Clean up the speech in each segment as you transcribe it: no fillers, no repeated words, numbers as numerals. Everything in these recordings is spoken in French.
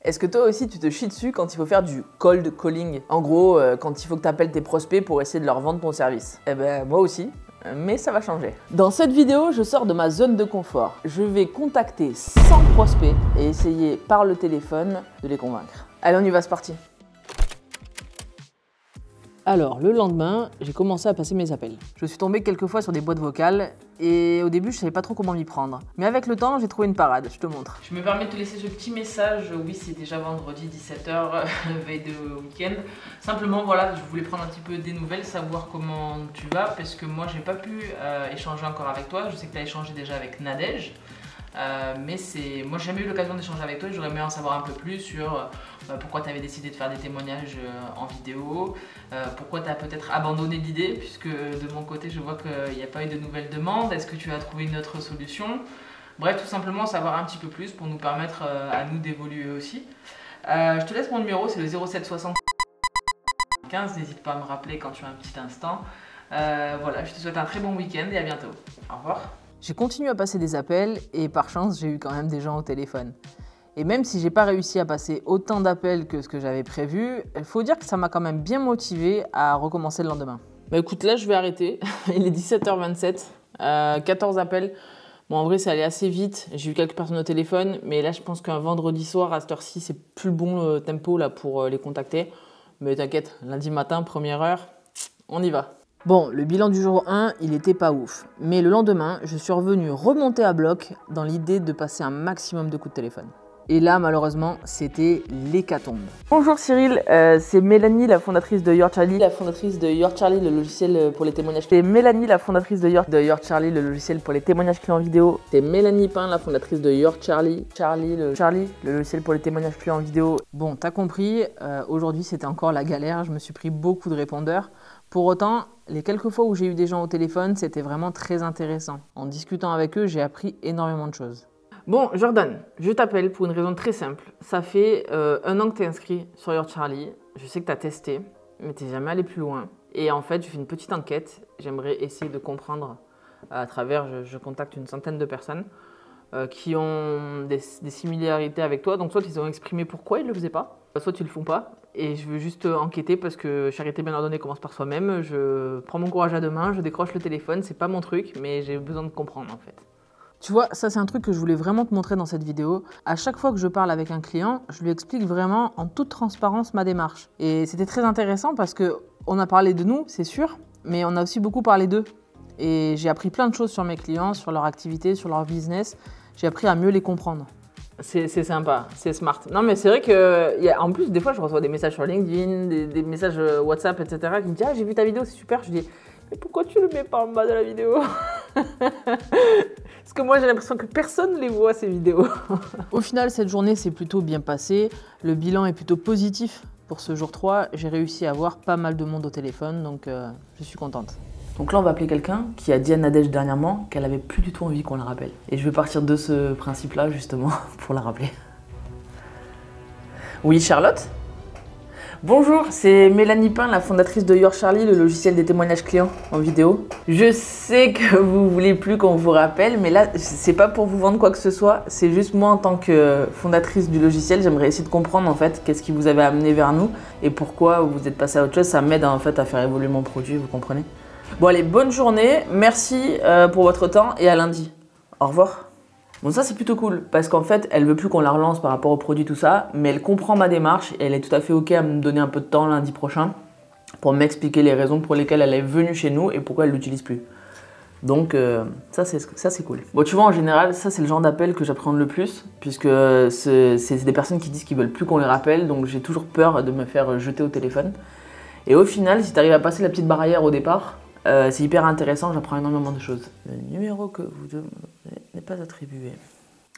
Est-ce que toi aussi tu te chies dessus quand il faut faire du cold calling? En gros, quand il faut que tu appelles tes prospects pour essayer de leur vendre ton service. Eh ben moi aussi, mais ça va changer. Dans cette vidéo, je sors de ma zone de confort. Je vais contacter 100 prospects et essayer par le téléphone de les convaincre. Allez, on y va, c'est parti. Alors, le lendemain, j'ai commencé à passer mes appels. Je suis tombé quelques fois sur des boîtes vocales et au début, je savais pas trop comment m'y prendre. Mais avec le temps, j'ai trouvé une parade, je te montre. Je me permets de te laisser ce petit message. Oui, c'est déjà vendredi 17h, veille de week-end. Simplement, voilà, je voulais prendre un petit peu des nouvelles, savoir comment tu vas, parce que moi, j'ai pas pu échanger encore avec toi. Je sais que tu as échangé déjà avec Nadège. Mais moi j'ai jamais eu l'occasion d'échanger avec toi, j'aurais aimé en savoir un peu plus sur pourquoi tu avais décidé de faire des témoignages en vidéo, pourquoi tu as peut-être abandonné l'idée, puisque de mon côté je vois qu'il n'y a pas eu de nouvelles demandes, est-ce que tu as trouvé une autre solution? Bref, tout simplement savoir un petit peu plus pour nous permettre à nous d'évoluer aussi. Je te laisse mon numéro, c'est le 0760 15, n'hésite pas à me rappeler quand tu as un petit instant. Voilà, je te souhaite un très bon week-end et à bientôt. Au revoir. J'ai continué à passer des appels et par chance, j'ai eu quand même des gens au téléphone. Et même si j'ai pas réussi à passer autant d'appels que ce que j'avais prévu, il faut dire que ça m'a quand même bien motivé à recommencer le lendemain. Bah écoute, là je vais arrêter. Il est 17h27, 14 appels. Bon, en vrai, c'est allé assez vite. J'ai eu quelques personnes au téléphone, mais là je pense qu'un vendredi soir à cette heure-ci, c'est plus le bon tempo là pour les contacter. Mais t'inquiète, lundi matin, première heure, on y va. Bon, le bilan du jour 1, il était pas ouf. Mais le lendemain, je suis revenu remonter à bloc dans l'idée de passer un maximum de coups de téléphone. Et là, malheureusement, c'était l'hécatombe. Bonjour Cyril, c'est Mélanie, la fondatrice de Your Charlie. La fondatrice de Your Charlie, le logiciel pour les témoignages. C'est Mélanie, la fondatrice de Your Charlie, le logiciel pour les témoignages clients vidéo. C'est Mélanie Pain, la fondatrice de Your Charlie. Le logiciel pour les témoignages clients vidéo. Bon, t'as compris, aujourd'hui c'était encore la galère, je me suis pris beaucoup de répondeurs. Pour autant, les quelques fois où j'ai eu des gens au téléphone, c'était vraiment très intéressant. En discutant avec eux, j'ai appris énormément de choses. Bon, Jordan, je t'appelle pour une raison très simple. Ça fait 1 an que tu es inscrit sur Your Charlie. Je sais que tu as testé, mais tu n'es jamais allé plus loin. Et en fait, je fais une petite enquête. J'aimerais essayer de comprendre à travers, je contacte une centaine de personnes qui ont des similarités avec toi. Donc soit ils ont exprimé pourquoi ils ne le faisaient pas, soit ils ne le font pas. Et je veux juste enquêter parce que charité bien ordonnée commence par soi-même. Je prends mon courage à deux mains, je décroche le téléphone. C'est pas mon truc, mais j'ai besoin de comprendre en fait. Tu vois, ça c'est un truc que je voulais vraiment te montrer dans cette vidéo. À chaque fois que je parle avec un client, je lui explique vraiment en toute transparence ma démarche. Et c'était très intéressant parce qu'on a parlé de nous, c'est sûr, mais on a aussi beaucoup parlé d'eux. Et j'ai appris plein de choses sur mes clients, sur leur activité, sur leur business. J'ai appris à mieux les comprendre. C'est sympa, c'est smart. Non mais c'est vrai que, en plus des fois je reçois des messages sur LinkedIn, des messages WhatsApp, etc. qui me disent « Ah, j'ai vu ta vidéo, c'est super ». Je dis « Mais pourquoi tu le mets pas en bas de la vidéo ?» Parce que moi j'ai l'impression que personne ne les voit ces vidéos. Au final, cette journée s'est plutôt bien passée. Le bilan est plutôt positif pour ce jour 3. J'ai réussi à avoir pas mal de monde au téléphone, donc je suis contente. Donc là, on va appeler quelqu'un qui a dit à Nadège dernièrement qu'elle avait plus du tout envie qu'on la rappelle. Et je vais partir de ce principe-là, justement, pour la rappeler. Oui, Charlotte? Bonjour, c'est Mélanie Pain, la fondatrice de Your Charlie, le logiciel des témoignages clients en vidéo. Je sais que vous voulez plus qu'on vous rappelle, mais là, c'est pas pour vous vendre quoi que ce soit. C'est juste moi, en tant que fondatrice du logiciel, j'aimerais essayer de comprendre en fait qu'est-ce qui vous avait amené vers nous et pourquoi vous êtes passé à autre chose. Ça m'aide en fait à faire évoluer mon produit, vous comprenez? Bon allez, bonne journée, merci pour votre temps et à lundi. Au revoir. Bon ça c'est plutôt cool parce qu'en fait elle veut plus qu'on la relance par rapport au produit tout ça, mais elle comprend ma démarche et elle est tout à fait ok à me donner un peu de temps lundi prochain pour m'expliquer les raisons pour lesquelles elle est venue chez nous et pourquoi elle l'utilise plus. Donc ça c'est cool. Bon tu vois en général ça c'est le genre d'appel que j'appréhende le plus puisque c'est des personnes qui disent qu'ils veulent plus qu'on les rappelle, donc j'ai toujours peur de me faire jeter au téléphone. Et au final si tu arrives à passer la petite barrière au départ, c'est hyper intéressant, j'apprends énormément de choses. Le numéro que vous demandez n'est pas attribué.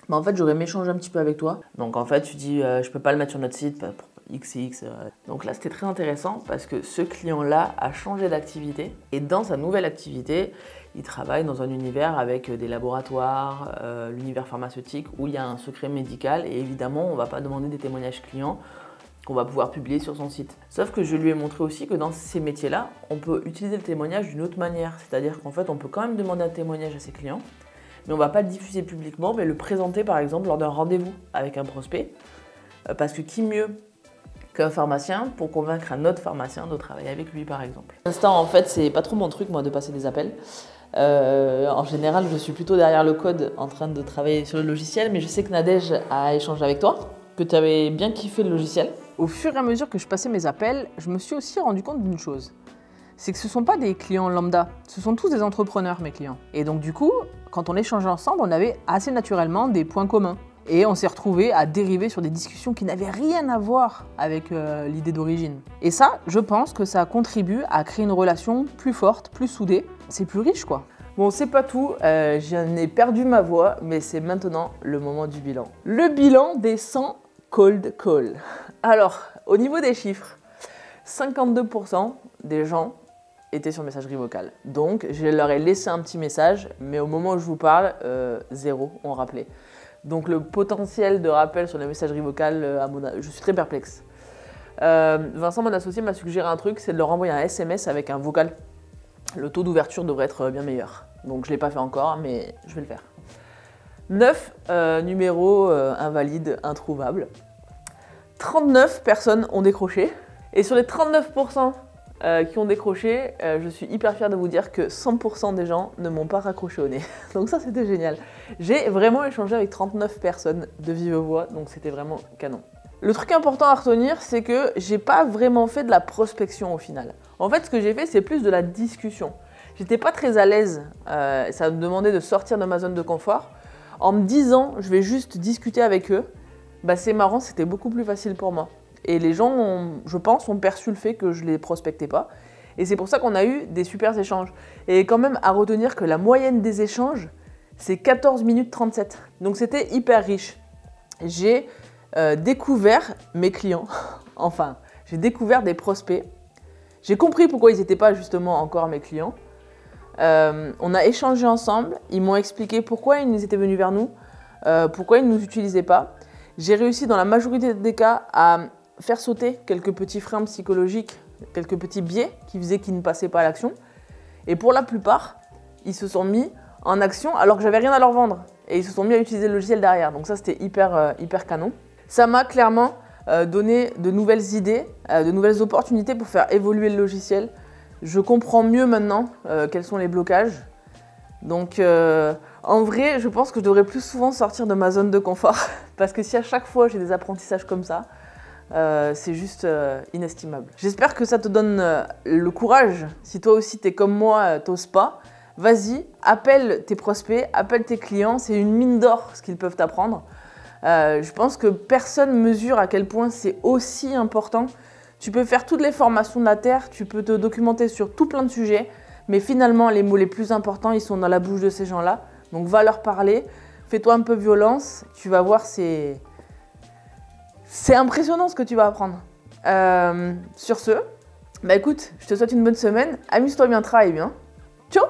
Bah en fait, j'aurais aimé échanger un petit peu avec toi. Donc en fait, tu dis, je peux pas le mettre sur notre site pour X et X. Donc là, c'était très intéressant parce que ce client-là a changé d'activité. Et dans sa nouvelle activité, il travaille dans un univers avec des laboratoires, l'univers pharmaceutique où il y a un secret médical. Et évidemment, on ne va pas demander des témoignages clients qu'on va pouvoir publier sur son site. Sauf que je lui ai montré aussi que dans ces métiers-là, on peut utiliser le témoignage d'une autre manière. C'est-à-dire qu'en fait, on peut quand même demander un témoignage à ses clients, mais on ne va pas le diffuser publiquement, mais le présenter par exemple lors d'un rendez-vous avec un prospect. Parce que qui mieux qu'un pharmacien pour convaincre un autre pharmacien de travailler avec lui, par exemple. Pour l'instant, en fait, c'est pas trop mon truc, moi, de passer des appels. En général, je suis plutôt derrière le code en train de travailler sur le logiciel, mais je sais que Nadège a échangé avec toi, que tu avais bien kiffé le logiciel. Au fur et à mesure que je passais mes appels, je me suis aussi rendu compte d'une chose. C'est que ce ne sont pas des clients lambda, ce sont tous des entrepreneurs, mes clients. Et donc du coup, quand on échangeait ensemble, on avait assez naturellement des points communs. Et on s'est retrouvés à dériver sur des discussions qui n'avaient rien à voir avec l'idée d'origine. Et ça, je pense que ça contribue à créer une relation plus forte, plus soudée. C'est plus riche, quoi. Bon, c'est pas tout, j'en ai perdu ma voix, mais c'est maintenant le moment du bilan. Le bilan des 100 cold calls. Alors, au niveau des chiffres, 52% des gens étaient sur messagerie vocale. Donc, je leur ai laissé un petit message, mais au moment où je vous parle, 0 ont rappelé. Donc, le potentiel de rappel sur la messagerie vocale, je suis très perplexe. Vincent, mon associé, m'a suggéré un truc, c'est de leur envoyer un SMS avec un vocal. Le taux d'ouverture devrait être bien meilleur. Donc, je ne l'ai pas fait encore, mais je vais le faire. 9 numéros invalides, introuvables. 39 personnes ont décroché. Et sur les 39% qui ont décroché, je suis hyper fière de vous dire que 100% des gens ne m'ont pas raccroché au nez. Donc ça, c'était génial. J'ai vraiment échangé avec 39 personnes de vive voix, donc c'était vraiment canon. Le truc important à retenir, c'est que j'ai pas vraiment fait de la prospection au final. En fait, ce que j'ai fait, c'est plus de la discussion. J'étais pas très à l'aise, ça me demandait de sortir de ma zone de confort. En me disant, je vais juste discuter avec eux, bah c'est marrant, c'était beaucoup plus facile pour moi. Et les gens, je pense, ont perçu le fait que je ne les prospectais pas. Et c'est pour ça qu'on a eu des super échanges. Et quand même à retenir que la moyenne des échanges, c'est 14 minutes 37. Donc c'était hyper riche. J'ai découvert mes clients, enfin, j'ai découvert des prospects. J'ai compris pourquoi ils n'étaient pas justement encore mes clients. On a échangé ensemble, ils m'ont expliqué pourquoi ils étaient venus vers nous, pourquoi ils ne nous utilisaient pas. J'ai réussi dans la majorité des cas à faire sauter quelques petits freins psychologiques, quelques petits biais qui faisaient qu'ils ne passaient pas à l'action. Et pour la plupart, ils se sont mis en action alors que j'avais rien à leur vendre. Et ils se sont mis à utiliser le logiciel derrière. Donc ça, c'était hyper canon. Ça m'a clairement donné de nouvelles idées, de nouvelles opportunités pour faire évoluer le logiciel. Je comprends mieux maintenant quels sont les blocages. Donc en vrai, je pense que je devrais plus souvent sortir de ma zone de confort. Parce que si à chaque fois j'ai des apprentissages comme ça, c'est juste inestimable. J'espère que ça te donne le courage. Si toi aussi t'es comme moi, t'oses pas, vas-y, appelle tes prospects, appelle tes clients. C'est une mine d'or ce qu'ils peuvent t'apprendre. Je pense que personne mesure à quel point c'est aussi important. Tu peux faire toutes les formations de la Terre, tu peux te documenter sur tout plein de sujets, mais finalement les mots les plus importants, ils sont dans la bouche de ces gens-là. Donc va leur parler, fais-toi un peu violence, tu vas voir, c'est impressionnant ce que tu vas apprendre. Sur ce, bah écoute, je te souhaite une bonne semaine, amuse-toi bien, travaille bien. Ciao!